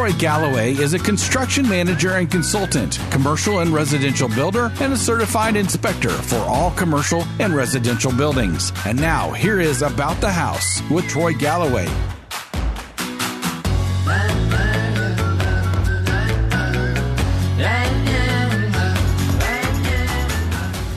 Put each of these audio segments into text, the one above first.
Troy Galloway is a construction manager and consultant, commercial and residential builder, and a certified inspector for all commercial and residential buildings. And now, here is About the House with Troy Galloway.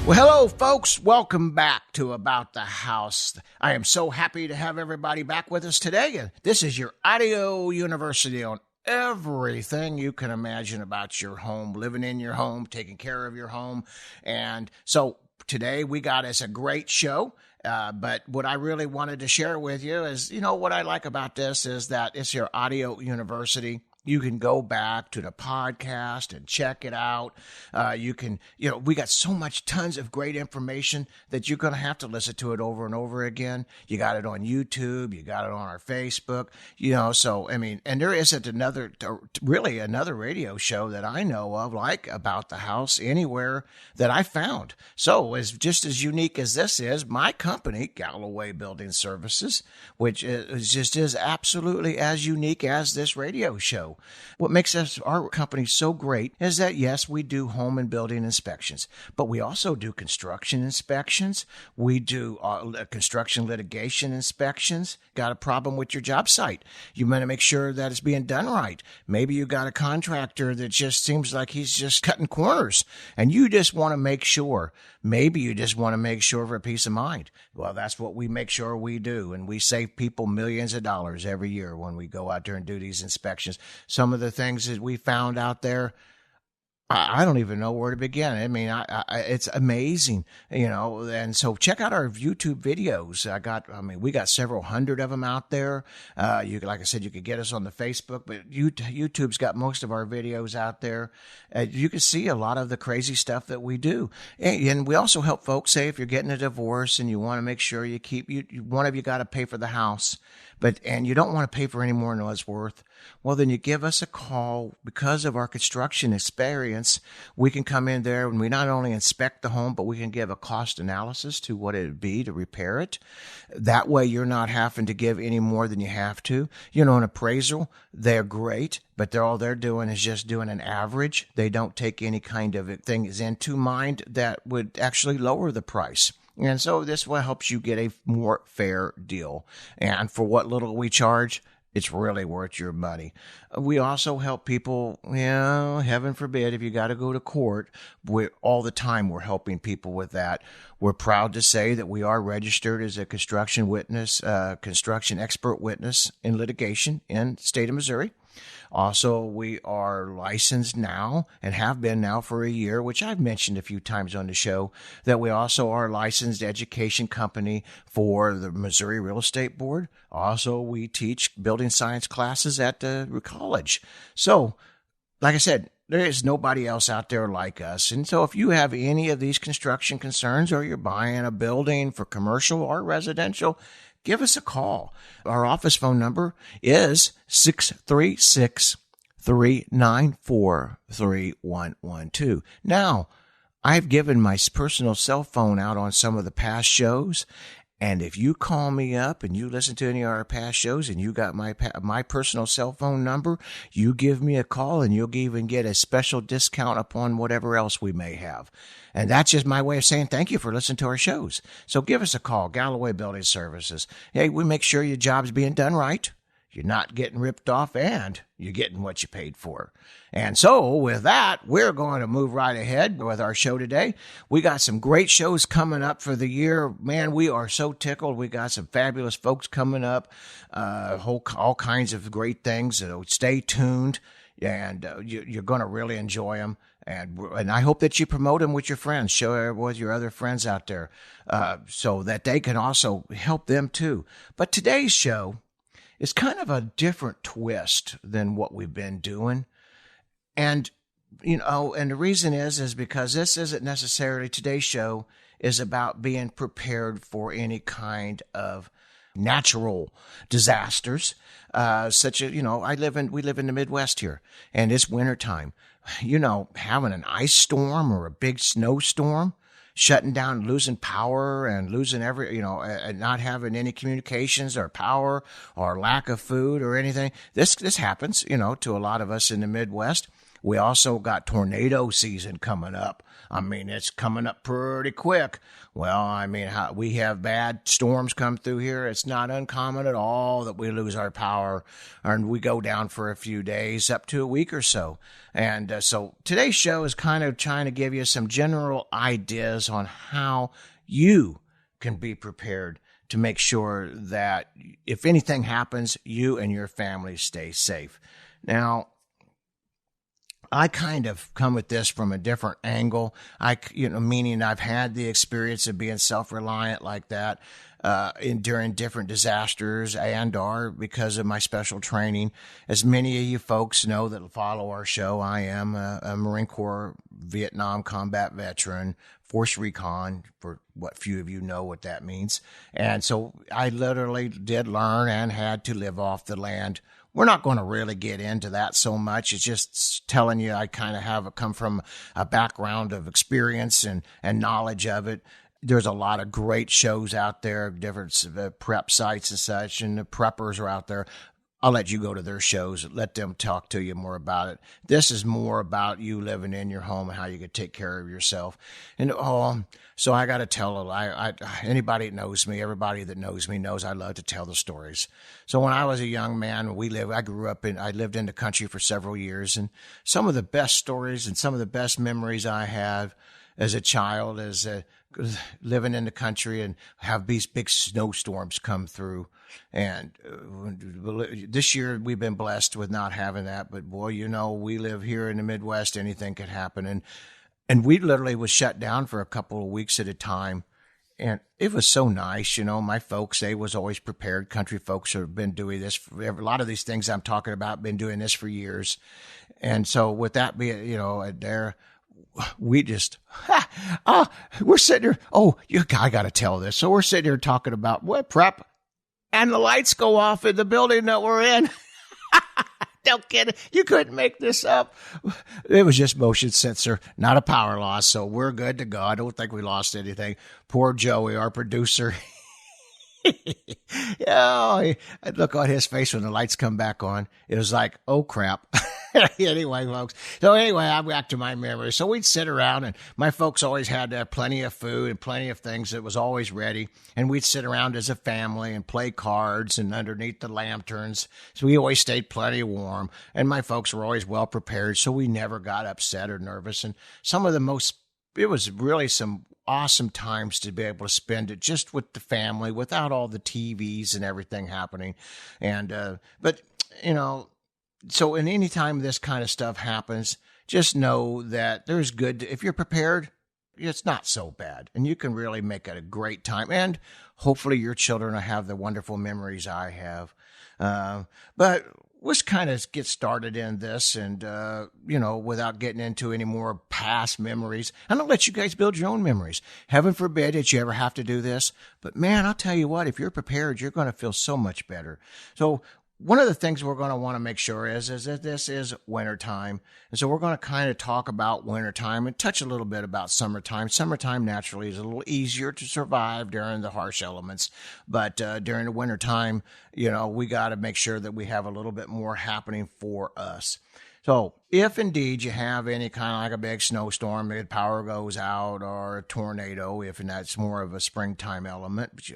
Well, hello, folks. Welcome back to About the House. I am so happy to have everybody back with us today. This is your audio university on everything you can imagine about your home, living in your home, taking care of your home. And so today we got us a great show. But what I really wanted to share with you is, what I like about this is that it's your audio university. You can go back to the podcast and check it out. We got so much tons of great information that you're going to have to listen to it over and over again. You got it on YouTube. You got it on our Facebook, and there isn't another radio show that I know of like About the House anywhere that I found. So as just as unique as this is, my company, Galloway Building Services, which is absolutely as unique as this radio show. What makes our company so great is that, yes, we do home and building inspections, but we also do construction inspections. We do construction litigation inspections. Got a problem with your job site? You want to make sure that it's being done right. Maybe you got a contractor that just seems like he's just cutting corners, and you just want to make sure. Maybe you just want to make sure for peace of mind. Well, that's what we make sure we do, and we save people millions of dollars every year when we go out there and do these inspections. Some of the things that we found out there, I don't even know where to begin. I mean, it's amazing, and so check out our YouTube videos. We got several hundred of them out there. Like I said, you could get us on the Facebook, but YouTube's got most of our videos out there. You can see a lot of the crazy stuff that we do. And we also help folks, say, if you're getting a divorce and you want to make sure you keep, one of you got to pay for the house, and you don't want to pay for any more than it's worth. Well, then you give us a call. Because of our construction experience, we can come in there and we not only inspect the home, but we can give a cost analysis to what it would be to repair it. That way you're not having to give any more than you have to. An appraisal, they're great, but all they're doing is just doing an average. They don't take any kind of things into mind that would actually lower the price. And so this will help you get a more fair deal. And for what little we charge, it's really worth your money. We also help people, heaven forbid, if you got to go to court, all the time we're helping people with that. We're proud to say that we are registered as a construction expert witness in litigation in the state of Missouri. Also, we are licensed now and have been now for a year, which I've mentioned a few times on the show, that we also are a licensed education company for the Missouri Real Estate Board. Also, we teach building science classes at the college. So, like I said, there is nobody else out there like us. And so if you have any of these construction concerns, or you're buying a building for commercial or residential, give us a call. Our office phone number is 636-394-3112. Now, I've given my personal cell phone out on some of the past shows, and if you call me up and you listen to any of our past shows and you got my personal cell phone number, you give me a call and you'll even get a special discount upon whatever else we may have. And that's just my way of saying thank you for listening to our shows. So give us a call, Galloway Building Services. Hey, we make sure your job's being done right. You're not getting ripped off, and you're getting what you paid for. And so with that, we're going to move right ahead with our show today. We got some great shows coming up for the year. Man, we are so tickled. We got some fabulous folks coming up, all kinds of great things. So stay tuned, and you're going to really enjoy them. And I hope that you promote them with your friends, share it with your other friends out there, so that they can also help them too. But today's show is kind of a different twist than what we've been doing. And, and the reason is because this isn't necessarily, today's show is about being prepared for any kind of natural disasters, such as, we live in the Midwest here, and it's wintertime. Having an ice storm or a big snowstorm, shutting down, losing power and losing and not having any communications or power or lack of food or anything. This happens, to a lot of us in the Midwest. We also got tornado season coming up. I mean, it's coming up pretty quick. Well, I mean, we have bad storms come through here. It's not uncommon at all that we lose our power and we go down for a few days, up to a week or so. And so today's show is kind of trying to give you some general ideas on how you can be prepared to make sure that if anything happens, you and your family stay safe. Now, I kind of come at this from a different angle. Meaning I've had the experience of being self-reliant like that during different disasters or because of my special training. As many of you folks know that follow our show, I am a Marine Corps Vietnam combat veteran, Force Recon, for what few of you know what that means. And so I literally did learn and had to live off the land. We're not going to really get into that so much. It's just telling you I kind of come from a background of experience and knowledge of it. There's a lot of great shows out there, different prep sites and such, and the preppers are out there. I'll let you go to their shows, let them talk to you more about it. This is more about you living in your home and how you can take care of yourself. And so I got to tell anybody that knows me, everybody that knows me knows I love to tell the stories. So when I was a young man, I lived in the country for several years, and some of the best stories and some of the best memories I have as a child is living in the country and have these big snowstorms come through. And this year we've been blessed with not having that. But boy, we live here in the Midwest. Anything could happen. And we literally was shut down for a couple of weeks at a time. And it was so nice. My folks, they was always prepared. Country folks have been doing this. A lot of these things I'm talking about, been doing this for years. And so with that being, we just, we're sitting here. I got to tell this. So we're sitting here talking about what prep, and the lights go off in the building that we're in. No kidding. You couldn't make this up. It was just motion sensor, not a power loss. So we're good to go. I don't think we lost anything. Poor Joey, our producer. Look on his face when the lights come back on. It was like, oh crap. Anyway, folks. So anyway, I'm back to my memory. So we'd sit around, and my folks always had plenty of food and plenty of things that was always ready. And we'd sit around as a family and play cards and underneath the lanterns. So we always stayed plenty warm. And my folks were always well prepared, so we never got upset or nervous. And it was really some awesome times to be able to spend it just with the family without all the TVs and everything happening. And, so in any time this kind of stuff happens, just know that if you're prepared, it's not so bad. And you can really make it a great time. And hopefully your children will have the wonderful memories I have. But let's kind of get started in this and, without getting into any more past memories. And I'll let you guys build your own memories. Heaven forbid that you ever have to do this. But man, I'll tell you what, if you're prepared, you're going to feel so much better. So one of the things we're going to want to make sure is that this is wintertime. And so we're going to kind of talk about wintertime and touch a little bit about summertime. Summertime naturally is a little easier to survive during the harsh elements. But during the wintertime, we got to make sure that we have a little bit more happening for us. So if indeed you have any kind of like a big snowstorm, the power goes out, or a tornado, and that's more of a springtime element,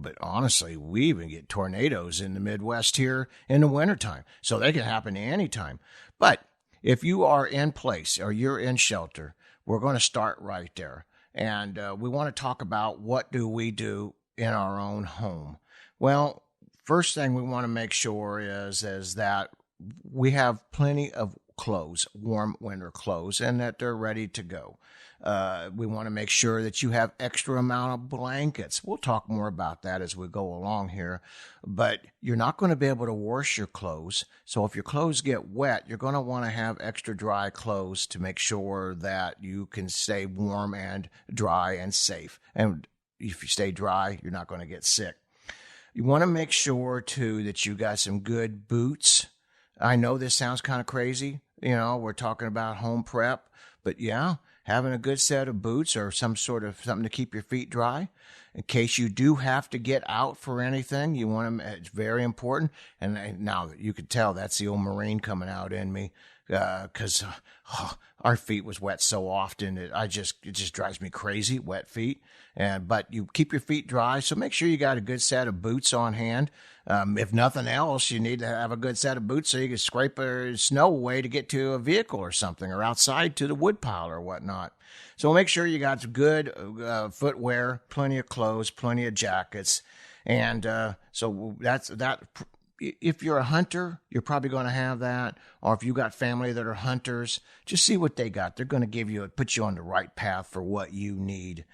but honestly, we even get tornadoes in the Midwest here in the wintertime. So they can happen anytime. But if you are in place or you're in shelter, we're going to start right there. And we want to talk about what do we do in our own home. Well, first thing we want to make sure is that we have plenty of clothes, warm winter clothes, and that they're ready to go. We want to make sure that you have extra amount of blankets. We'll talk more about that as we go along here, but you're not going to be able to wash your clothes. So if your clothes get wet, you're going to want to have extra dry clothes to make sure that you can stay warm and dry and safe. And if you stay dry, you're not going to get sick. You want to make sure too that you got some good boots. I know this sounds kind of crazy. We're talking about home prep, but yeah. having a good set of boots or some sort of something to keep your feet dry. In case you do have to get out for anything, you want to, it's very important. And now you could tell that's the old Marine coming out in me, because our feet was wet so often. It just drives me crazy, wet feet. But you keep your feet dry. So make sure you got a good set of boots on hand. If nothing else, you need to have a good set of boots so you can scrape snow away to get to a vehicle or something, or outside to the wood pile or whatnot. So make sure you got good footwear, plenty of clothes, plenty of jackets. And so that's that. If you're a hunter, you're probably going to have that. Or if you got family that are hunters, just see what they got. They're going to put you on the right path for what you need.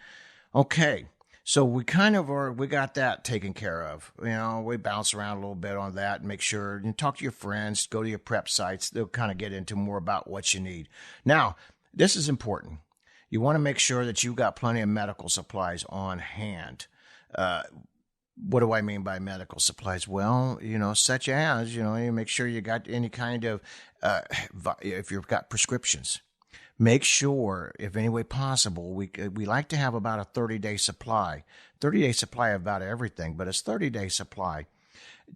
Okay. So we got that taken care of. We bounce around a little bit on that and make sure and talk to your friends, go to your prep sites. They'll kind of get into more about what you need. Now, this is important. You want to make sure that you've got plenty of medical supplies on hand. What do I mean by medical supplies? Well, such as, you make sure you got any kind of, if you've got prescriptions, make sure, if any way possible, we like to have about a 30-day supply. 30-day supply of about everything, but it's 30-day supply.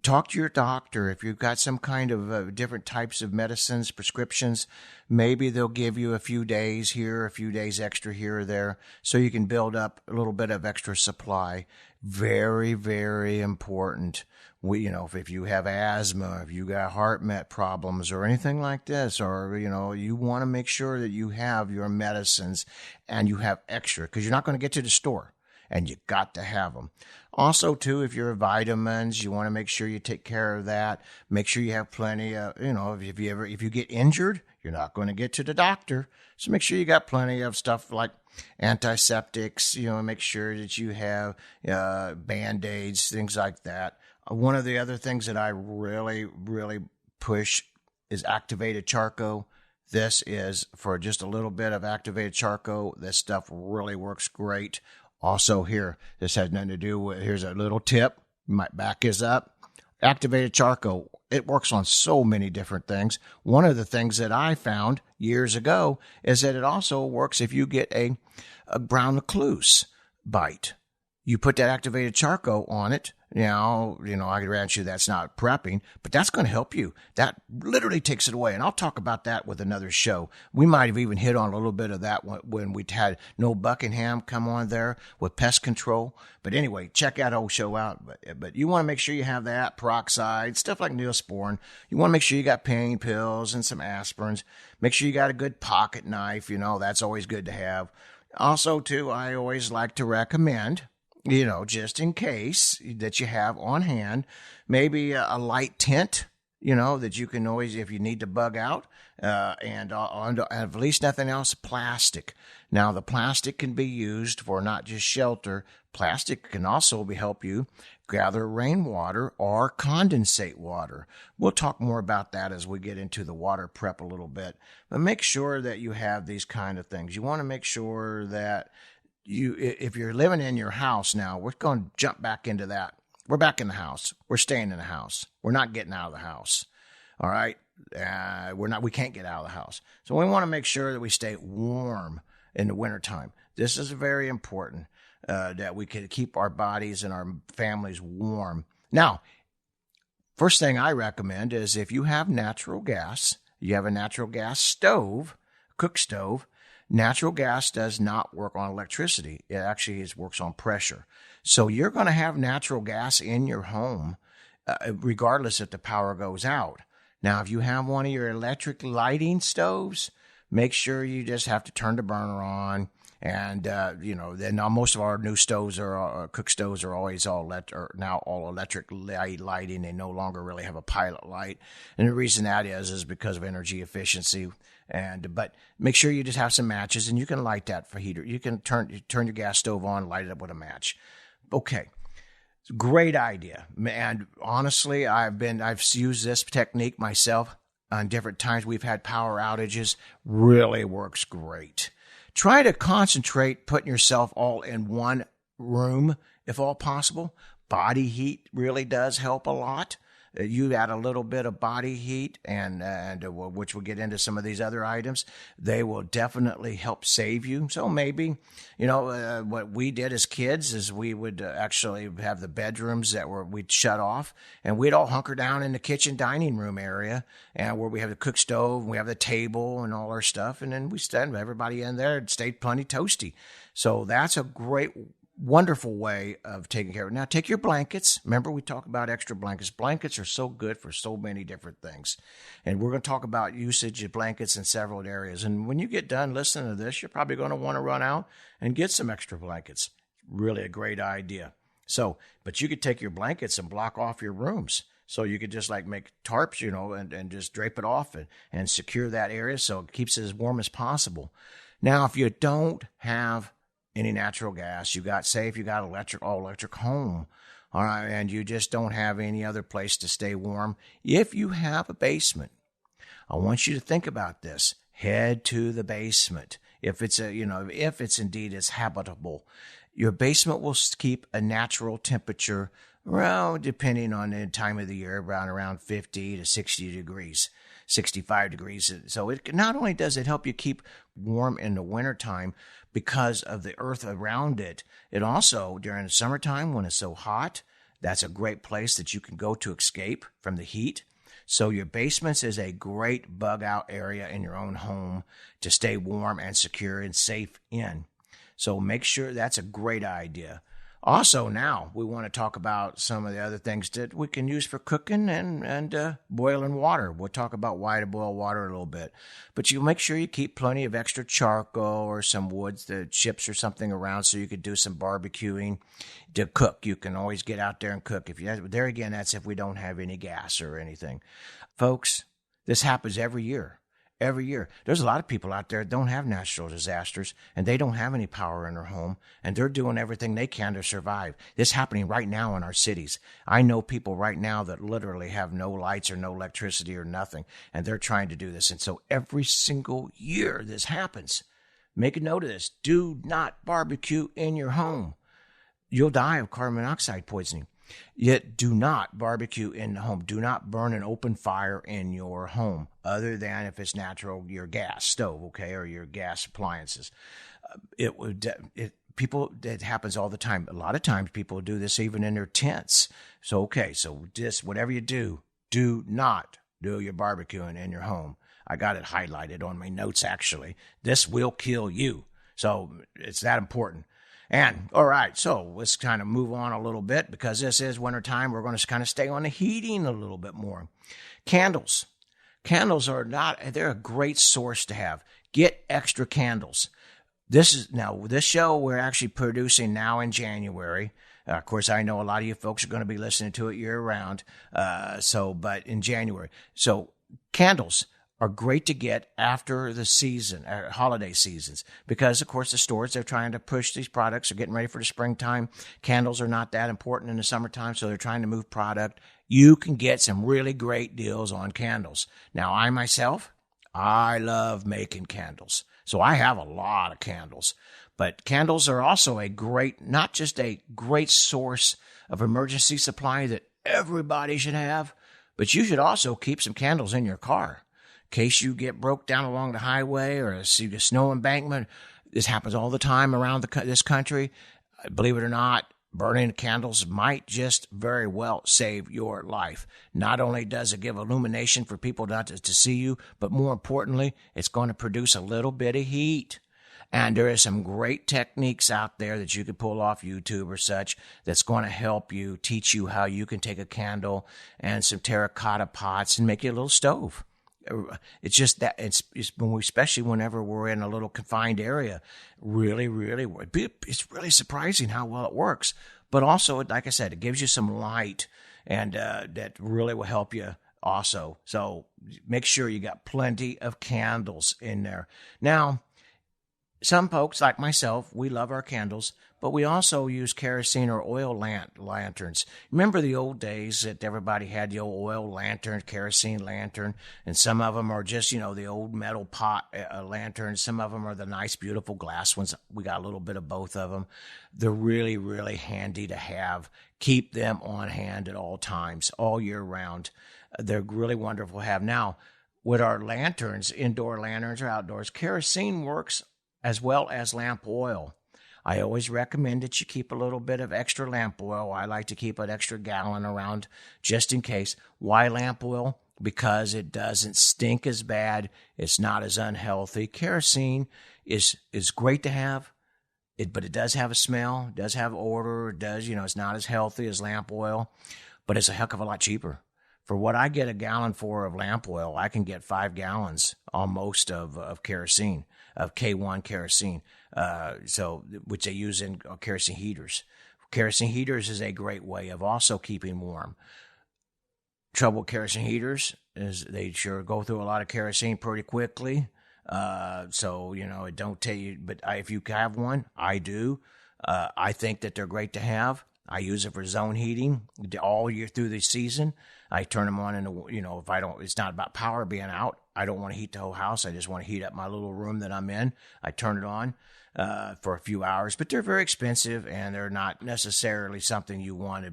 Talk to your doctor. If you've got some kind of different types of medicines, prescriptions, maybe they'll give you a few days here, a few days extra here or there, so you can build up a little bit of extra supply. Very, very important. If you have asthma, if you got heart problems or anything like this, or, you want to make sure that you have your medicines and you have extra, because you're not going to get to the store. And you got to have them. Also, too, if you're vitamins, you want to make sure you take care of that. Make sure you have plenty of, if you get injured, you're not going to get to the doctor. So make sure you got plenty of stuff like antiseptics, make sure that you have Band-Aids, things like that. One of the other things that I really, really push is activated charcoal. This is for just a little bit of activated charcoal. This stuff really works great. Also here, this has nothing to do with, here's a little tip. You might back this up. Activated charcoal, it works on so many different things. One of the things that I found years ago is that it also works if you get a brown recluse bite. You put that activated charcoal on it. I grant you that's not prepping, but that's going to help you. That literally takes it away. And I'll talk about that with another show. We might have even hit on a little bit of that when we had Noel Buckingham come on there with pest control. But anyway, check that whole show out. But you want to make sure you have that, peroxide, stuff like Neosporin. You want to make sure you got pain pills and some aspirins. Make sure you got a good pocket knife. That's always good to have. Also, too, I always like to recommend, just in case, that you have on hand, maybe a light tent, that you can always, if you need to bug out, and at least nothing else, plastic. Now, the plastic can be used for not just shelter. Plastic can also help you gather rainwater or condensate water. We'll talk more about that as we get into the water prep a little bit. But make sure that you have these kind of things. You want to make sure that if you're living in your house now, we're going to jump back into that. We're back in the house. We're staying in the house. We're not getting out of the house. All right. We can't get out of the house. So we want to make sure that we stay warm in the wintertime. This is very important, that we can keep our bodies and our families warm. Now, first thing I recommend is if you have natural gas, you have a natural gas stove, cook stove. Natural gas does not work on electricity. It actually works on pressure. So you're going to have natural gas in your home, regardless if the power goes out. Now, if you have one of your electric lighting stoves, make sure you just have to turn the burner on. And, then most of our new stoves cook stoves are always all electric lighting. They no longer really have a pilot light. And the reason that is because of energy efficiency. But make sure you just have some matches and you can light that for heater. You can turn your gas stove on, light it up with a match. Okay. Great idea. And honestly, I've used this technique myself on different times. We've had power outages. Really works great. Try to concentrate putting yourself all in one room, if all possible. Body heat really does help a lot. You add a little bit of body heat, and which we'll get into some of these other items. They will definitely help save you. So maybe, what we did as kids is we would actually have the bedrooms we'd shut off, and we'd all hunker down in the kitchen dining room area, and where we have the cook stove, and we have the table and all our stuff, and then we stand everybody in there. It stayed plenty toasty. So that's a great, wonderful way of taking care of it. Now, take your blankets. Remember, we talk about extra blankets. Blankets are so good for so many different things. And we're going to talk about usage of blankets in several areas. And when you get done listening to this, you're probably going to want to run out and get some extra blankets. Really a great idea. So, but you could take your blankets and block off your rooms. So you could just make tarps, and just drape it off and secure that area so it keeps it as warm as possible. Now, if you don't have any natural gas, you got all electric home, all right, and you just don't have any other place to stay warm. If you have a basement, I want you to think about this. Head to the basement. If it's indeed habitable, your basement will keep a natural temperature around, depending on the time of the year, around 50 to 60 degrees. 65 degrees. So it not only does it help you keep warm in the wintertime because of the earth around it, it also, during the summertime when it's so hot, that's a great place that you can go to escape from the heat. So your basements is a great bug out area in your own home to stay warm and secure and safe in. So make sure that's a great idea. Also, now we want to talk about some of the other things that we can use for cooking and boiling water. We'll talk about why to boil water a little bit. But you make sure you keep plenty of extra charcoal or some wood, the chips or something around so you could do some barbecuing to cook. You can always get out there and cook. There again, that's if we don't have any gas or anything. Folks, this happens every year. Every year. There's a lot of people out there that don't have natural disasters, and they don't have any power in their home, and they're doing everything they can to survive. This is happening right now in our cities. I know people right now that literally have no lights or no electricity or nothing, and they're trying to do this. And so every single year this happens. Make a note of this. Do not barbecue in your home. You'll die of carbon monoxide poisoning. Yet do not barbecue in the home. Do not burn an open fire in your home, other than if it's natural, your gas stove, okay, or your gas appliances. It happens all the time. A lot of times people do this even in their tents. So just whatever you do not do your barbecuing in your home. I got it highlighted on my notes, actually. This will kill you. So it's that important. And, all right, so let's kind of move on a little bit because this is wintertime. We're going to kind of stay on the heating a little bit more. Candles. Candles they're a great source to have. Get extra candles. This show we're actually producing now in January. Of course, I know a lot of you folks are going to be listening to it year round. But in January. So candles are great to get after the season, holiday seasons, because, of course, the stores, they're trying to push these products. They're getting ready for the springtime. Candles are not that important in the summertime, so they're trying to move product. You can get some really great deals on candles. Now, I love making candles, so I have a lot of candles. But candles are also not just a great source of emergency supply that everybody should have, but you should also keep some candles in your car. In case you get broke down along the highway or see the snow embankment. This happens all the time around this country. Believe it or not, burning candles might just very well save your life. Not only does it give illumination for people to see you, but more importantly, it's going to produce a little bit of heat. And there is some great techniques out there that you could pull off YouTube or such that's going to help you, teach you how you can take a candle and some terracotta pots and make you a little stove. It's just that especially whenever we're in a little confined area, it's really surprising how well it works. But also, like I said, it gives you some light, and that really will help you also. So make sure you got plenty of candles in there. Now, Some folks, like myself, we love our candles, but we also use kerosene or oil lanterns. Remember the old days that everybody had the old oil lantern, kerosene lantern, and some of them are just, the old metal pot lanterns. Some of them are the nice, beautiful glass ones. We got a little bit of both of them. They're really, really handy to have. Keep them on hand at all times, all year round. They're really wonderful to have. Now, with our lanterns, indoor lanterns or outdoors, kerosene works as well as lamp oil. I always recommend that you keep a little bit of extra lamp oil. I like to keep an extra gallon around just in case. Why lamp oil? Because it doesn't stink as bad. It's not as unhealthy. Kerosene is great to have, but it does have a smell, it does have odor, it does, it's not as healthy as lamp oil, but it's a heck of a lot cheaper. For what I get a gallon for of lamp oil, I can get 5 gallons almost of kerosene, of K1 kerosene, which they use in kerosene heaters. Kerosene heaters is a great way of also keeping warm. Trouble with kerosene heaters is they sure go through a lot of kerosene pretty quickly. It don't tell you, but if you have one, I do. I think that they're great to have. I use it for zone heating all year through the season. I turn them on it's not about power being out. I don't want to heat the whole house. I just want to heat up my little room that I'm in. I turn it on for a few hours, but they're very expensive and they're not necessarily something you want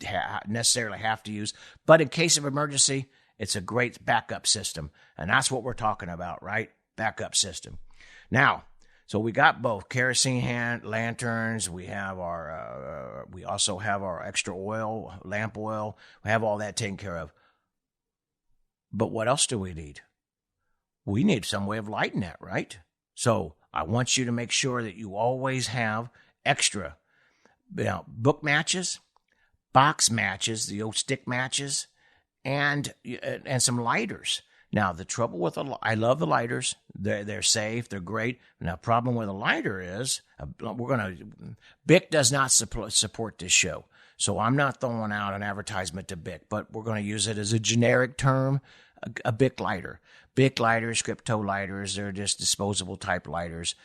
to necessarily have to use. But in case of emergency, it's a great backup system. And that's what we're talking about, right? Backup system. Now, so we got both kerosene lanterns. We have we also have our extra oil, lamp oil. We have all that taken care of. But what else do we need? We need some way of lighting that, right? So I want you to make sure that you always have extra, book matches, box matches, the old stick matches, and some lighters. Now, the trouble with I love the lighters. They're safe. They're great. Now, problem with a lighter is BIC does not support this show. So I'm not throwing out an advertisement to BIC, but we're going to use it as a generic term, a BIC lighter. BIC lighters, crypto lighters, they're just disposable type lighters.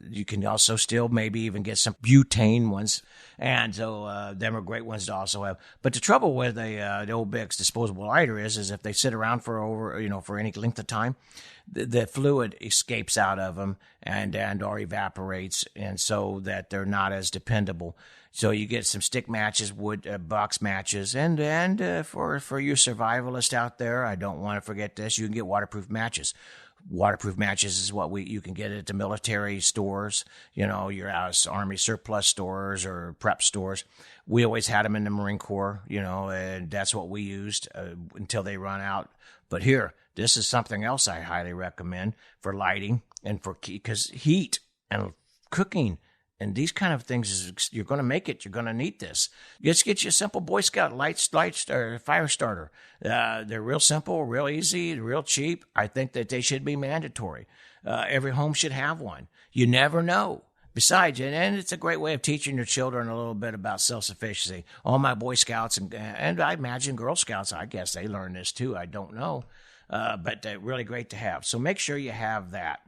You can also still maybe even get some butane ones. And so them are great ones to also have. But the trouble with the old BIC's disposable lighter is if they sit around for any length of time, the fluid escapes out of them and or evaporates, and so that they're not as dependable. So you get some stick matches, wood box matches, and for you survivalists out there, I don't want to forget this, you can get waterproof matches. Waterproof matches is what you can get at the military stores, your Army surplus stores or prep stores. We always had them in the Marine Corps, and that's what we used until they run out. But here, this is something else I highly recommend for lighting and because heat and cooking and these kind of things, you're going to make it. You're going to need this. Just get you a simple Boy Scout fire starter. They're real simple, real easy, real cheap. I think that they should be mandatory. Every home should have one. You never know. Besides, and it's a great way of teaching your children a little bit about self-sufficiency. All my Boy Scouts and I imagine Girl Scouts, I guess they learn this too. I don't know. But they're really great to have. So make sure you have that.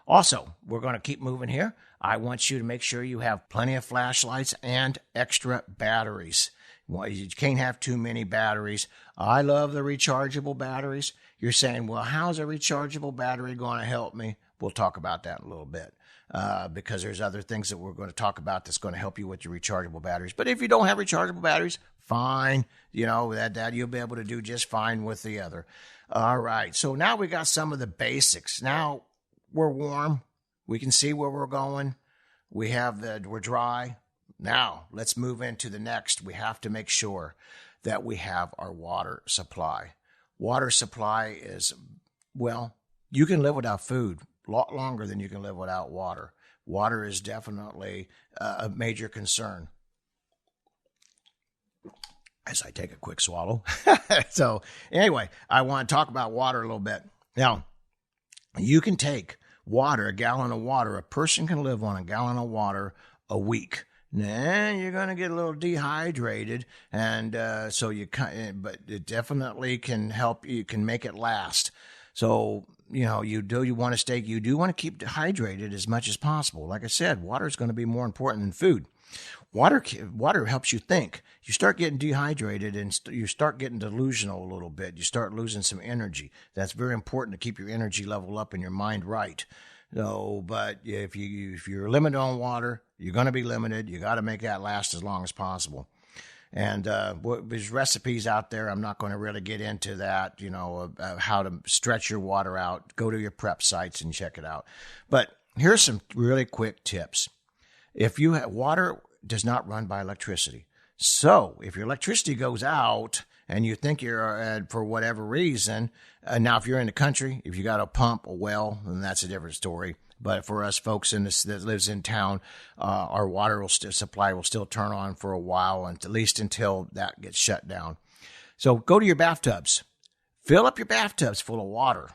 Also, we're going to keep moving here. I want you to make sure you have plenty of flashlights and extra batteries. Well, you can't have too many batteries. I love the rechargeable batteries. You're saying, well, how's a rechargeable battery going to help me? We'll talk about that in a little bit because there's other things that we're going to talk about that's going to help you with your rechargeable batteries. But if you don't have rechargeable batteries, fine. That you'll be able to do just fine with the other. All right. So now we got some of the basics. Now we're warm. We can see where we're going. We're dry. Now, let's move into the next. We have to make sure that we have our water supply. Water supply is, you can live without food a lot longer than you can live without water. Water is definitely a major concern. As I take a quick swallow. So, anyway, I want to talk about water a little bit. Now, you can take water, a gallon of water. A person can live on a gallon of water a week. Then you're going to get a little dehydrated, and but it definitely can help. You can make it last. So you do want to keep hydrated as much as possible. Like I said, water is going to be more important than food. Water helps you think. You start getting dehydrated and you start getting delusional a little bit. You start losing some energy. That's very important to keep your energy level up and your mind right. So, but if you're limited on water, you're going to be limited. You got to make that last as long as possible. And there's recipes out there. I'm not going to really get into that, how to stretch your water out. Go to your prep sites and check it out. But here's some really quick tips. If you have water does not run by electricity. So if your electricity goes out and you think you're for whatever reason, now if you're in the country, if you got a pump, a well, then that's a different story. But for us folks that lives in town, our water supply will still turn on for a while, and at least until that gets shut down. So go to your bathtubs. Fill up your bathtubs full of water.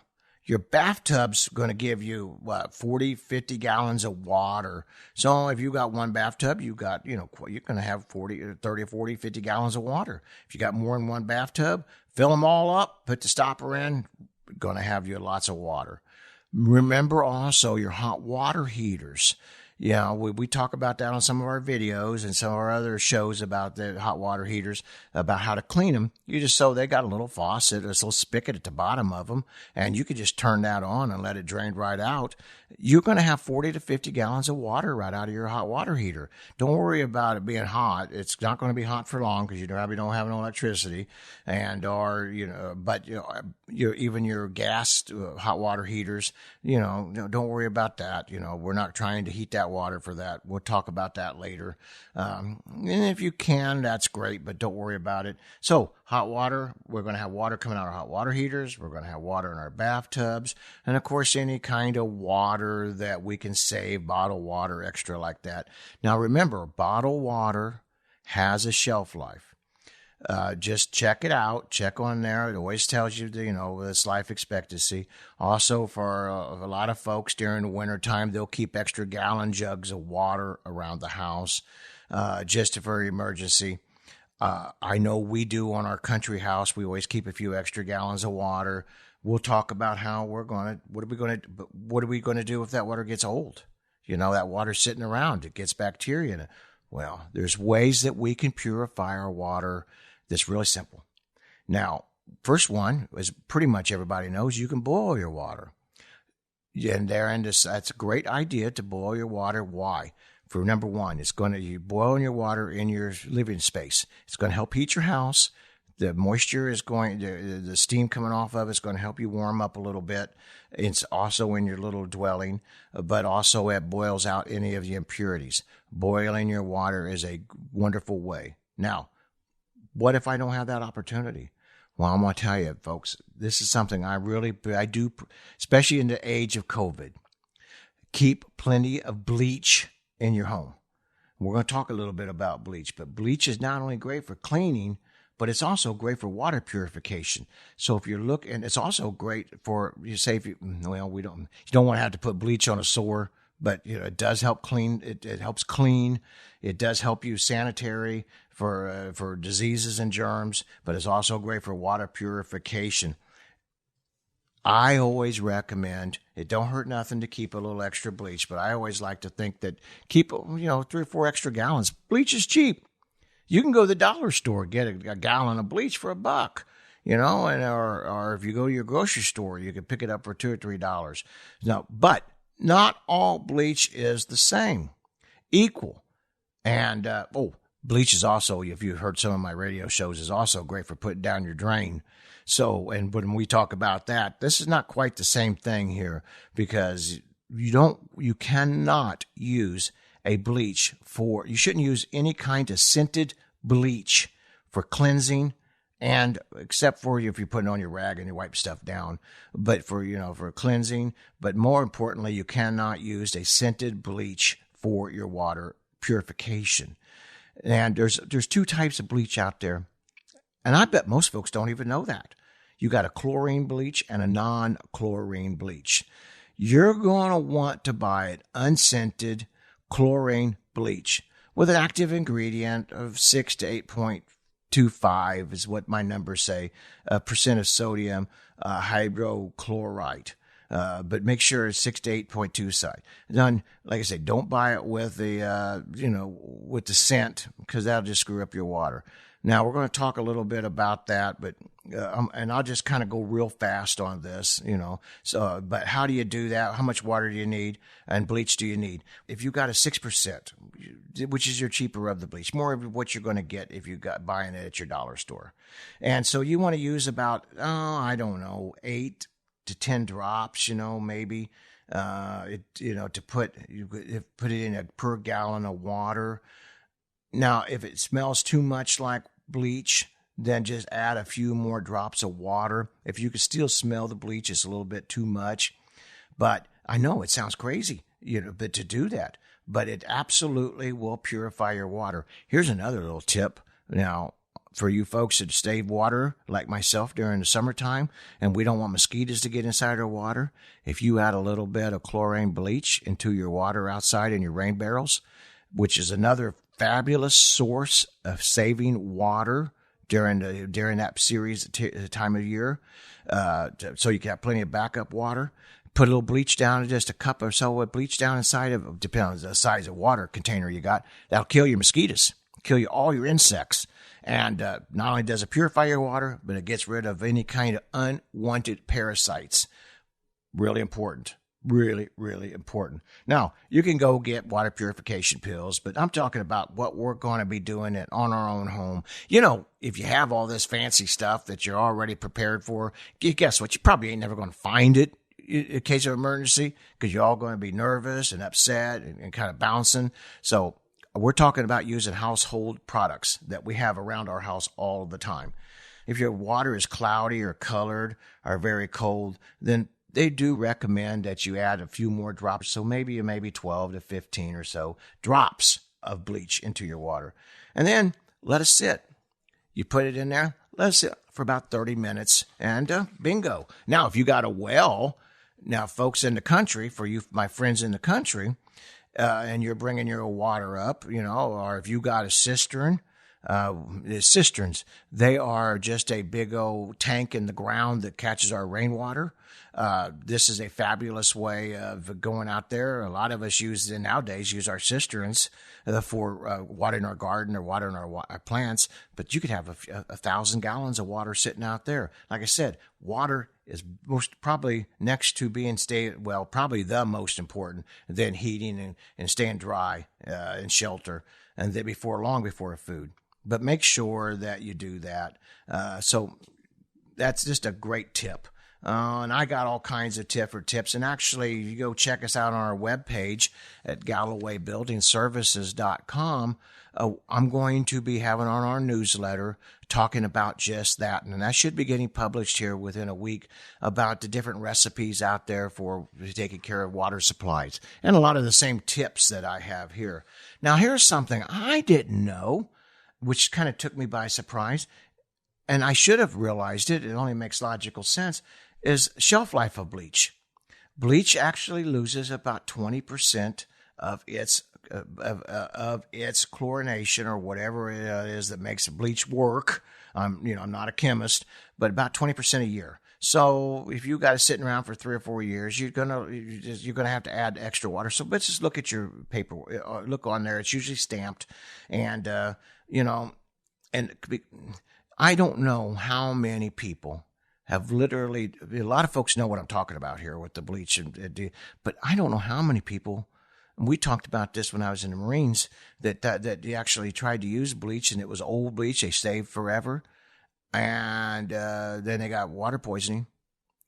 Your bathtub's going to give you, 40, 50 gallons of water. So if you got one bathtub, you're going to have 30 or 40, 50 gallons of water. If you got more than one bathtub, fill them all up, put the stopper in, going to have you lots of water. Remember also your hot water heaters. We talk about that on some of our videos and some of our other shows about the hot water heaters, about how to clean them. They got a little faucet, a little spigot at the bottom of them, and you could just turn that on and let it drain right out. You're going to have 40 to 50 gallons of water right out of your hot water heater. Don't worry about it being hot. It's not going to be hot for long because you probably don't have no electricity, even your gas hot water heaters, don't worry about that. We're not trying to heat that water for that. We'll talk about that later. And if you can, that's great, but don't worry about it. So hot water, we're going to have water coming out of hot water heaters. We're going to have water in our bathtubs. And of course, any kind of water that we can save, bottled water, extra like that. Now remember, bottled water has a shelf life. Just check it out. Check on there. It always tells you, its life expectancy. Also, for a lot of folks during the wintertime, they'll keep extra gallon jugs of water around the house just for emergency. I know we do on our country house. We always keep a few extra gallons of water. We'll talk about how what are we going to do if that water gets old? That water's sitting around. It gets bacteria in it. Well, there's ways that we can purify our water that's really simple. Now, first one is pretty much everybody knows you can boil your water. That's a great idea to boil your water. Why? For number one, you're boiling your water in your living space. It's going to help heat your house. The moisture the steam coming off of it's going to help you warm up a little bit. It's also in your little dwelling, but also it boils out any of the impurities. Boiling your water is a wonderful way. Now, what if I don't have that opportunity? Well, I'm going to tell you, folks, this is something I do, especially in the age of COVID. Keep plenty of bleach in your home. We're going to talk a little bit about bleach, but bleach is not only great for cleaning, but it's also great for water purification. So if you're looking, it's also great for, you don't want to have to put bleach on a sore, but it does help clean. It helps clean. It does help you sanitary for diseases and germs, but it's also great for water purification. I always recommend, it don't hurt nothing to keep a little extra bleach, but I always like to think that keep 3 or 4 extra gallons. Bleach is cheap. You can go to the dollar store, get a gallon of bleach for $1, or if you go to your grocery store, you can pick it up for $2 or $3. Now, but not all bleach is the same, equal. And, bleach is also, if you've heard some of my radio shows, is also great for putting down your drain. So, and when we talk about that, this is not quite the same thing here, because you cannot use a bleach you shouldn't use any kind of scented bleach for cleansing, and except for if you're putting on your rag and you wipe stuff down, but for cleansing. But more importantly, you cannot use a scented bleach for your water purification. And there's 2 types of bleach out there, and I bet most folks don't even know that. You got a chlorine bleach and a non-chlorine bleach. You're going to want to buy an unscented chlorine bleach with an active ingredient of 6 to 8.25 is what my numbers say, percent of sodium hydrochloride. but make sure it's 6 to 8.2 side. Then, like I say, don't buy it with the, with the scent, because that'll just screw up your water. Now, we're going to talk a little bit about that, but and I'll just kind of go real fast on this, So, but how do you do that? How much water do you need? And bleach do you need? If you got a 6%, which is your cheaper of the bleach, more of what you're going to get if you got buying it at your dollar store. And so you want to use about, 8 to 10 drops, maybe, to put it in a per gallon of water. Now, if it smells too much like bleach, then just add a few more drops of water. If you can still smell the bleach, it's a little bit too much. But I know it sounds crazy, but to do that. But it absolutely will purify your water. Here's another little tip. Now, for you folks that save water, like myself, during the summertime, and we don't want mosquitoes to get inside our water, if you add a little bit of chlorine bleach into your water outside in your rain barrels, which is another fabulous source of saving water during that time of year, so you can have plenty of backup water. Put a little bleach down, just a cup or so of bleach down inside of, depending on the size of water container you got. That'll kill your mosquitoes, kill all your insects. And not only does it purify your water, but it gets rid of any kind of unwanted parasites. Really important. Really, really important. Now, you can go get water purification pills, but I'm talking about what we're going to be doing it on our own home. If you have all this fancy stuff that you're already prepared for, guess what? You probably ain't never going to find it in case of emergency, because you're all going to be nervous and upset and kind of bouncing. So we're talking about using household products that we have around our house all the time. If your water is cloudy or colored or very cold, then they do recommend that you add a few more drops. So maybe 12 to 15 or so drops of bleach into your water. And then let it sit. You put it in there, let it sit for about 30 minutes, and bingo. Now, if you got a well, now folks in the country, for you, my friends in the country, and you're bringing your water up, or if you got a cistern, the cisterns, they are just a big old tank in the ground that catches our rainwater. This is a fabulous way of going out there. A lot of us nowadays use our cisterns for watering our garden or watering our plants, but you could have 1,000 gallons of water sitting out there. Like I said, water is most probably next to being probably the most important, then heating and staying dry and shelter, and then long before food. But make sure that you do that. So that's just a great tip. And I got all kinds of tips. And actually, you go check us out on our webpage at GallowayBuildingServices.com. I'm going to be having on our newsletter talking about just that. And that should be getting published here within a week, about the different recipes out there for taking care of water supplies and a lot of the same tips that I have here. Now, here's something I didn't know, which kind of took me by surprise, and I should have realized it. It only makes logical sense, is shelf life of bleach. Bleach actually loses about 20% of its chlorination, or whatever it is that makes bleach work. I'm not a chemist, but about 20% a year. So if you got it sitting around for 3 or 4 years, you're gonna have to add extra water. So let's just look at your paper. Look on there; it's usually stamped, and and I don't know how many people have literally. A lot of folks know what I'm talking about here with the bleach, but I don't know how many people. We talked about this when I was in the Marines, that they actually tried to use bleach, and it was old bleach. They saved forever. And then they got water poisoning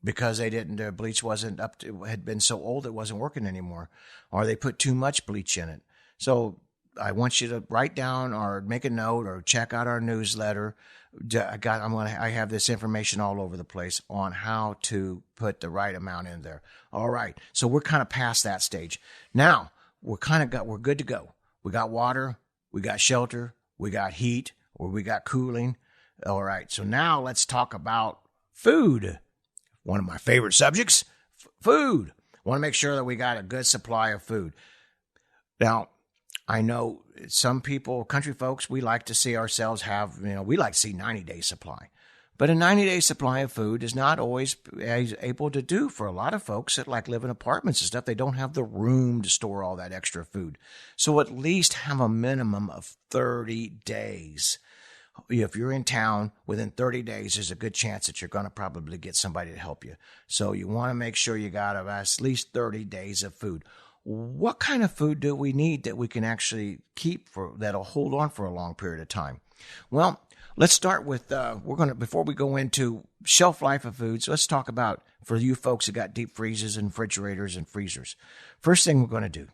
because their bleach had been so old it wasn't working anymore, or they put too much bleach in it. So I want you to write down or make a note or check out our newsletter. I have this information all over the place on how to put the right amount in there. All right, so we're kind of past that stage now. We're good to go. We got water, we got shelter, we got heat, or we got cooling. All right, so now let's talk about food. One of my favorite subjects, food. Want to make sure that we got a good supply of food. Now, I know some people, country folks, we like to see ourselves we like to see 90-day supply. But a 90-day supply of food is not always able to do for a lot of folks that like live in apartments and stuff. They don't have the room to store all that extra food. So at least have a minimum of 30 days. If you're in town, within 30 days, there's a good chance that you're going to probably get somebody to help you. So you want to make sure you got at least 30 days of food. What kind of food do we need that we can actually keep that'll hold on for a long period of time? Well, let's start with, before we go into shelf life of foods, let's talk about, for you folks that got deep freezers and refrigerators and freezers. First thing we're going to do,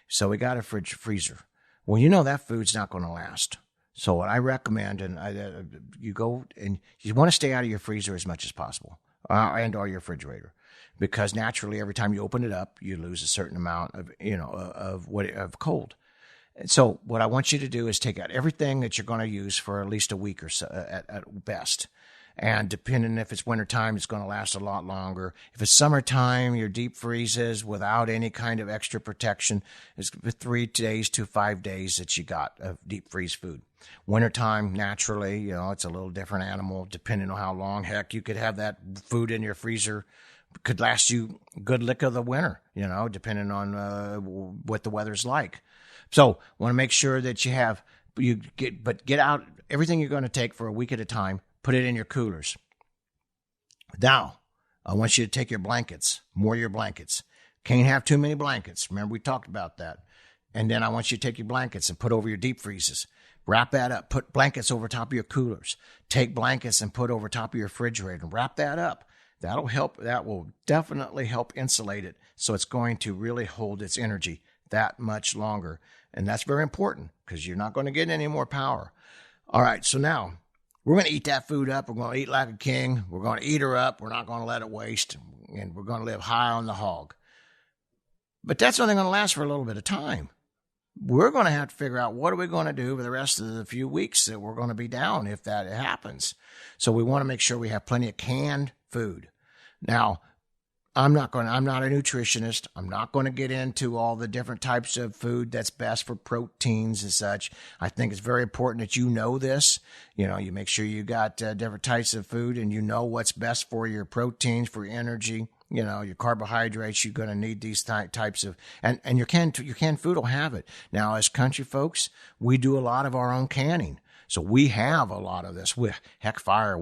so we got a freezer. Well, you know that food's not going to last. So what I recommend, you go and you want to stay out of your freezer as much as possible, and or your refrigerator, because naturally every time you open it up, you lose a certain amount of cold. And so what I want you to do is take out everything that you're going to use for at least a week or so at best. And depending if it's wintertime, it's going to last a lot longer. If it's summertime, your deep freezes without any kind of extra protection is 3 days to 5 days that you got of deep freeze food. Wintertime, naturally, it's a little different animal depending on how long. Heck, you could have that food in your freezer, could last you a good lick of the winter, depending on what the weather's like. So want to make sure that get out everything you're going to take for a week at a time. Put it in your coolers. Now, I want you to take your blankets, more your blankets. Can't have too many blankets. Remember, we talked about that. And then I want you to take your blankets and put over your deep freezes. Wrap that up. Put blankets over top of your coolers. Take blankets and put over top of your refrigerator. Wrap that up. That'll help. That will definitely help insulate it. So it's going to really hold its energy that much longer. And that's very important because you're not going to get any more power. All right. So now, we're going to eat that food up. We're going to eat like a king. We're going to eat her up. We're not going to let it waste. And we're going to live high on the hog. But that's only going to last for a little bit of time. We're going to have to figure out what are we going to do for the rest of the few weeks that we're going to be down if that happens. So we want to make sure we have plenty of canned food. Now, I'm not a nutritionist. I'm not going to get into all the different types of food that's best for proteins and such. I think it's very important that you know this. You make sure you got different types of food and you know what's best for your proteins, for your energy, your carbohydrates. You're going to need these types of, and your canned food will have it. Now, as country folks, we do a lot of our own canning. So we have a lot of this. We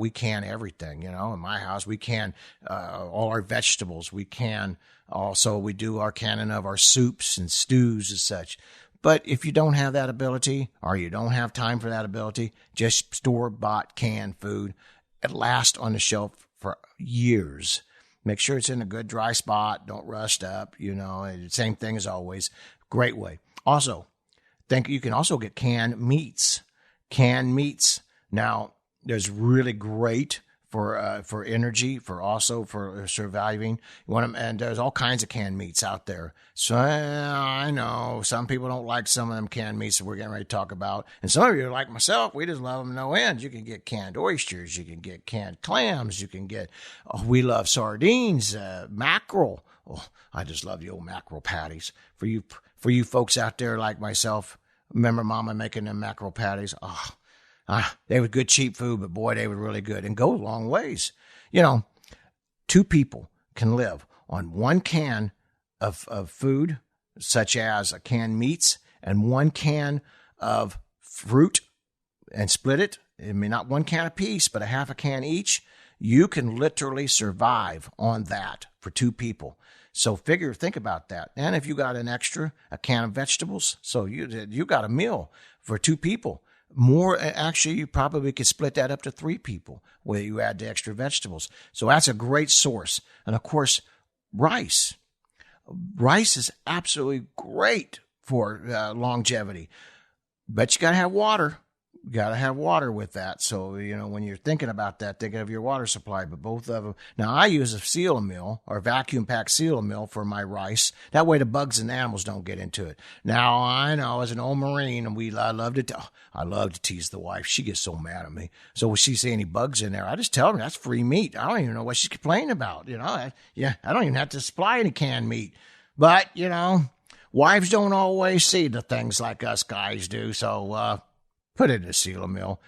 can everything, in my house. We can all our vegetables. We can also, we do our canning of our soups and stews and such. But if you don't have that ability or you don't have time for that ability, just store-bought canned food. It lasts on the shelf for years. Make sure it's in a good dry spot. Don't rust up, Same thing as always. Great way. Also, you can also get canned meats. Canned meats. Now, there's really great for energy, for surviving. And there's all kinds of canned meats out there. So I know some people don't like some of them canned meats that we're getting ready to talk about. And some of you, like myself, we just love them no end. You can get canned oysters. You can get canned clams. You can get, we love sardines, mackerel. Oh, I just love the old mackerel patties. For you folks out there like myself, remember Mama making them mackerel patties? They were good, cheap food, but boy, they were really good and go a long ways. 2 people can live on 1 can of food, such as a canned meats, and 1 can of fruit, and split it. I mean, not 1 can apiece, but a half a can each. You can literally survive on that for 2 people. So think about that. And if you got a can of vegetables, so you got a meal for 2 people. More, actually, you probably could split that up to 3 people where you add the extra vegetables. So that's a great source. And of course, rice. Rice is absolutely great for longevity. But you got to have water. You got to have water with that. So, when you're thinking about that, think of your water supply. But both of them. Now, I use a seal mill or vacuum pack seal mill for my rice. That way the bugs and animals don't get into it. Now, I know as an old Marine, and I love to tease the wife. She gets so mad at me. So when she see any bugs in there, I just tell her that's free meat. I don't even know what she's complaining about. I don't even have to supply any canned meat. But, wives don't always see the things like us guys do. So, put it in a seal mill,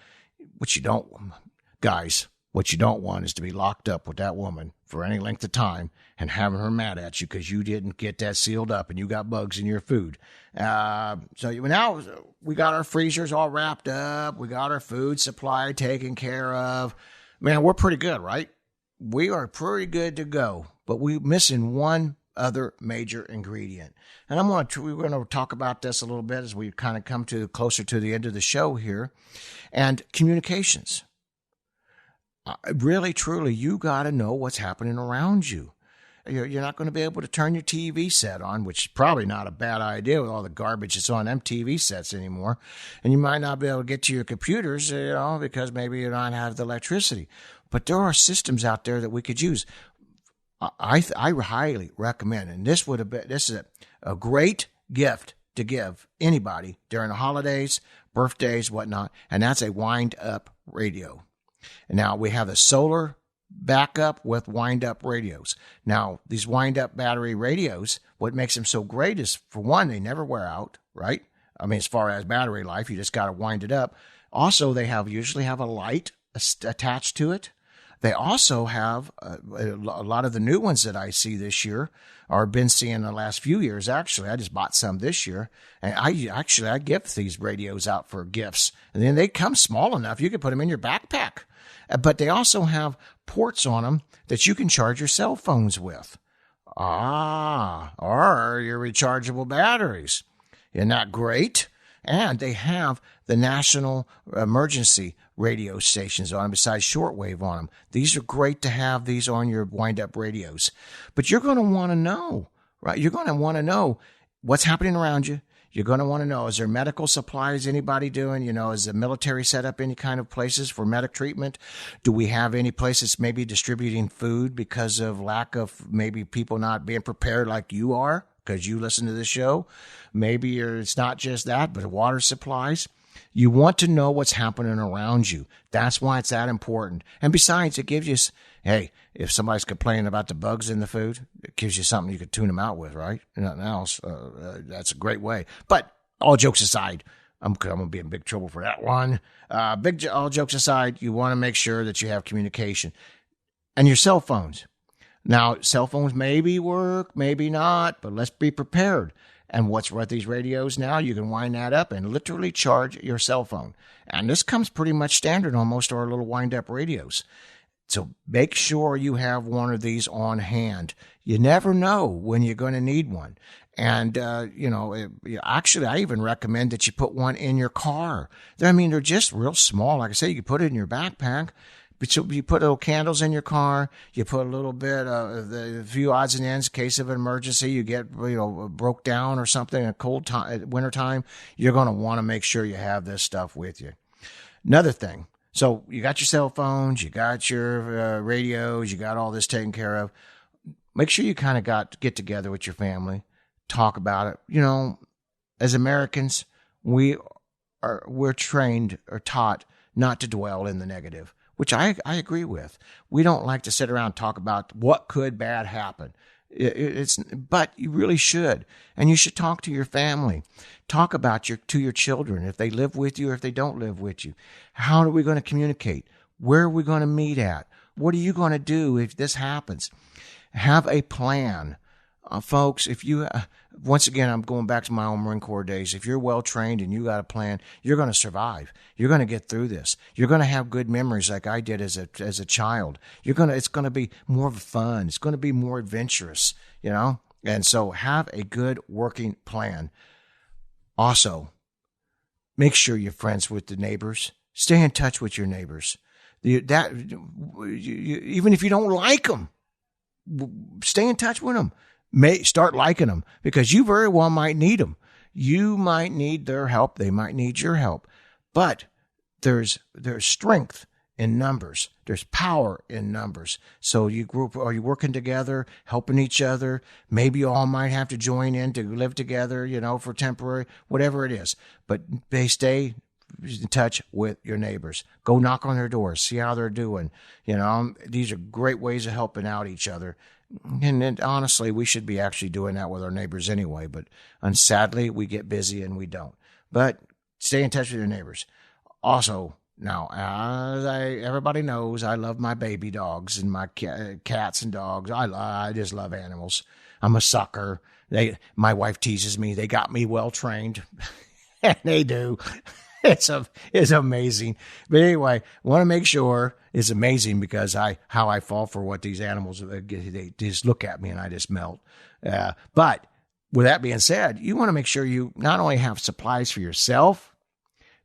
which you don't, guys. What you don't want is to be locked up with that woman for any length of time and having her mad at you because you didn't get that sealed up and you got bugs in your food. So now we got our freezers all wrapped up. We got our food supply taken care of. Man, we're pretty good, right? We are pretty good to go, but we're missing one other major ingredient. And we're going to talk about this a little bit as we kind of come to closer to the end of the show here. And communications. Really, truly, you got to know what's happening around you. You're not going to be able to turn your TV set on, which is probably not a bad idea with all the garbage that's on them TV sets anymore. And you might not be able to get to your computers, because maybe you don't have the electricity. But there are systems out there that we could use. I highly recommend, and this is a great gift to give anybody during the holidays, birthdays, whatnot, and that's a wind-up radio. And now we have a solar backup with wind-up radios. Now, these wind-up battery radios, what makes them so great is, for one, they never wear out, right? I mean, as far as battery life, you just got to wind it up. Also, they usually have a light attached to it. They also have a lot of the new ones that I see this year, or been seeing the last few years. Actually, I just bought some this year, and I give these radios out for gifts. And then they come small enough you can put them in your backpack. But they also have ports on them that you can charge your cell phones with. Or your rechargeable batteries. Isn't that great? And they have the national emergency radio stations on them besides shortwave on them. These are great to have these on your wind-up radios. But you're going to want to know, right? You're going to want to know what's happening around you. You're going to want to know, is there medical supplies anybody doing? Is the military set up any kind of places for medic treatment? Do we have any places maybe distributing food because of lack of maybe people not being prepared like you are because you listen to the show? Maybe it's not just that, but water supplies. You want to know what's happening around you. That's why it's that important. And besides, it gives you, hey, if somebody's complaining about the bugs in the food, it gives you something you could tune them out with, right? Nothing else. That's a great way. But all jokes aside, I'm going to be in big trouble for that one. All jokes aside, you want to make sure that you have communication. And your cell phones. Now, cell phones maybe work, maybe not, but let's be prepared. And what's with these radios now, you can wind that up and literally charge your cell phone. And this comes pretty much standard on most of our little wind-up radios. So make sure you have one of these on hand. You never know when you're going to need one. And, actually, I even recommend that you put one in your car. They're just real small. Like I say, you can put it in your backpack. But you put little candles in your car. You put a little bit of a few odds and ends in case of an emergency. You get, broke down or something in a cold time, winter time. You're going to want to make sure you have this stuff with you. Another thing. So you got your cell phones, you got your radios, you got all this taken care of. Make sure you kind of get together with your family, talk about it. As Americans, we're trained or taught not to dwell in the negative, which I agree with. We don't like to sit around and talk about what could bad happen. But you really should. And you should talk to your family. Talk about to your children, if they live with you or if they don't live with you. How are we going to communicate? Where are we going to meet at? What are you going to do if this happens? Have a plan. Folks, if you, once again, I'm going back to my own Marine Corps days. If you're well trained and you got a plan, you're going to survive. You're going to get through this. You're going to have good memories like I did as a child. It's going to be more fun. It's going to be more adventurous, And so have a good working plan. Also, make sure you're friends with the neighbors. Stay in touch with your neighbors. Even if you don't like them, stay in touch with them. Start liking them because you very well might need them. You might need their help. They might need your help. But there's strength in numbers. There's power in numbers. So are you working together, helping each other? Maybe you all might have to join in to live together, for temporary, whatever it is. But they stay in touch with your neighbors. Go knock on their doors. See how they're doing. These are great ways of helping out each other. And honestly, we should be actually doing that with our neighbors anyway. But sadly, we get busy and we don't. But stay in touch with your neighbors. Also, Now, as everybody knows, I love my baby dogs and my cats and dogs. I just love animals. I'm a sucker. My wife teases me. They got me well trained. And they do. It's amazing. But anyway, want to make sure it's amazing because how I fall for what these animals, they just look at me and I just melt. But with that being said, you want to make sure you not only have supplies for yourself,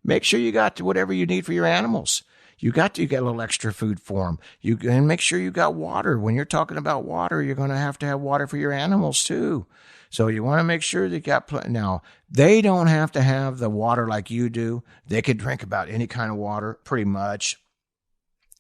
make sure you got whatever you need for your animals. You get a little extra food for them. And make sure you got water. When you're talking about water, you're going to have water for your animals too. So you want to make sure that you got plenty. Now, they don't have to have the water like you do. They could drink about any kind of water, pretty much.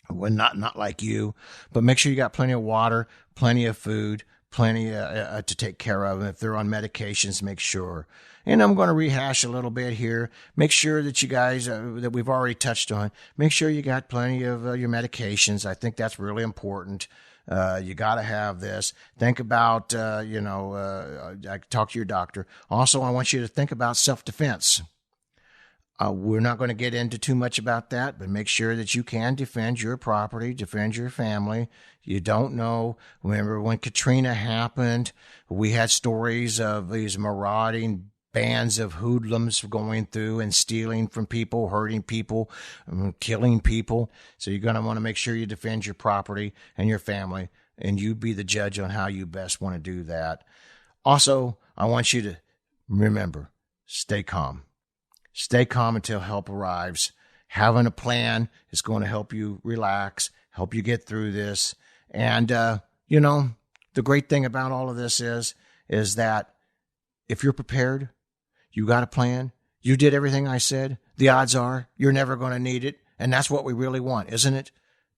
Well, not like you, but make sure you got plenty of water, plenty of food, plenty to take care of. And if they're on medications, make sure. And I'm going to rehash a little bit here. Make sure that you guys, that we've already touched on, make sure you got plenty of your medications. I think that's really important. You got to have this. Think about, talk to your doctor. Also, I want you to think about self-defense. We're not going to get into too much about that, but make sure that you can defend your property, defend your family. You don't know. Remember when Katrina happened, we had stories of these marauding bands of hoodlums going through and stealing from people, hurting people, killing people. So you're going to want to make sure you defend your property and your family, and you be the judge on how you best want to do that. Also, I want you to remember, stay calm. Stay calm until help arrives. Having a plan is going to help you relax, help you get through this. And, the great thing about all of this is that if you're prepared, you got a plan, you did everything I said, the odds are you're never going to need it. And that's what we really want, isn't it?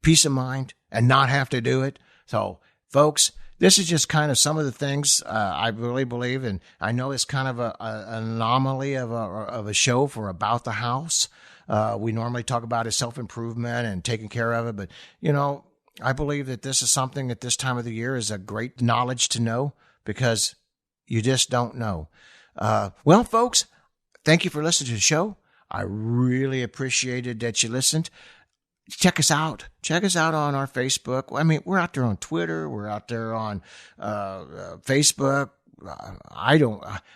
Peace of mind and not have to do it. So, folks, this is just kind of some of the things I really believe, and I know it's kind of an anomaly of a show for About the House. We normally talk about self-improvement and taking care of it, but, I believe that this is something at this time of the year is a great knowledge to know because you just don't know. Well, folks, thank you for listening to the show. I really appreciated that you listened. Check us out. Check us out on our Facebook. I mean, we're out there on Twitter. We're out there on Facebook.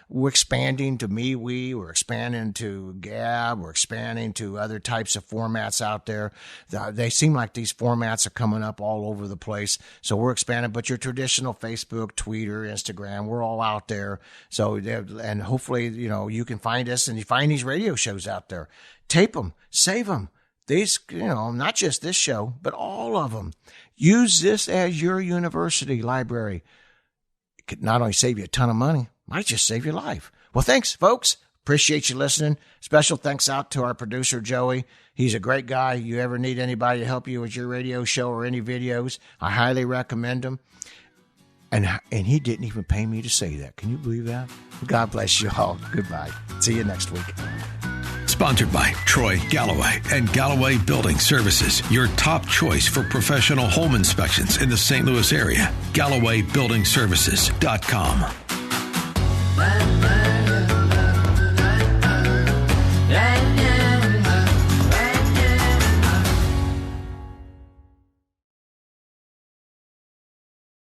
We're expanding to MeWe. We're expanding to Gab. We're expanding to other types of formats out there. They seem like these formats are coming up all over the place. So we're expanding. But your traditional Facebook, Twitter, Instagram, we're all out there. So, and hopefully, you can find us and you find these radio shows out there. Tape them. Save them. These, not just this show, but all of them. Use this as your university library. It could not only save you a ton of money, might just save your life. Well, thanks, folks. Appreciate you listening. Special thanks out to our producer, Joey. He's a great guy. You ever need anybody to help you with your radio show or any videos, I highly recommend him. And he didn't even pay me to say that. Can you believe that? God bless you all. Goodbye. See you next week. Sponsored by Troy Galloway and Galloway Building Services, your top choice for professional home inspections in the St. Louis area. GallowayBuildingServices.com.